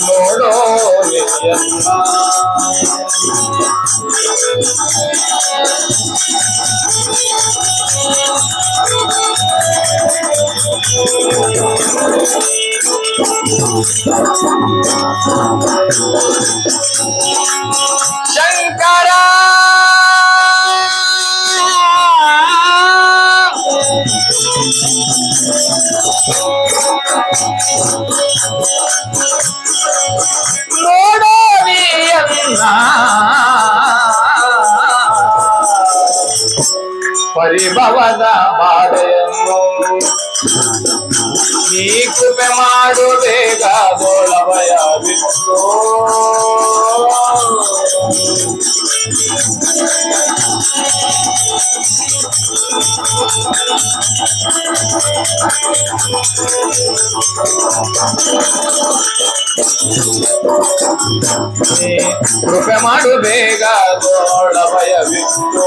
ನೋಡೋ ಎಲ್ಲ ಶಂಕರ ನೋಡೋರಿಯನ್ನ ಪರಿಭವದ ಬಾಧೆಯನ್ನು ನೀ ಕೃಪೆ ಮಾಡು ಬೇಗ ಗೋಳಭಯ ಬಿಟ್ಟು ಕೃಪೆ ಮಾಡು ಬೇಗ ಗೋಳಭಯ ಬಿಟ್ಟು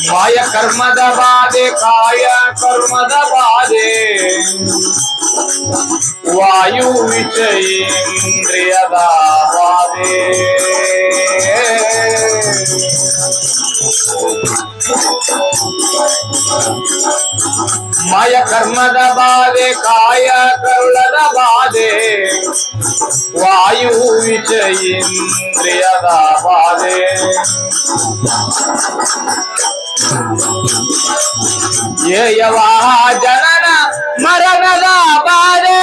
ಮಾಯ ಕರ್ಮದ ಬಾಧೆ ಕಾಯ ಕರ್ಮದ ಬಾಧೆ ವಾಯು ವಿಷಯೇಂದ್ರಿಯದ ಬಾಧೆ ಮಾಯ ಕರ್ಮದ ಬಾಧೆ ಕಾಯ ಕರುಳದ ಬಾಧೆ ವಾಯು ವಿಷಯೇಂದ್ರಿಯದ ಬಾಧೆ ಯವಾ ಜನನ ಮರಣದ ಬಾಧೆ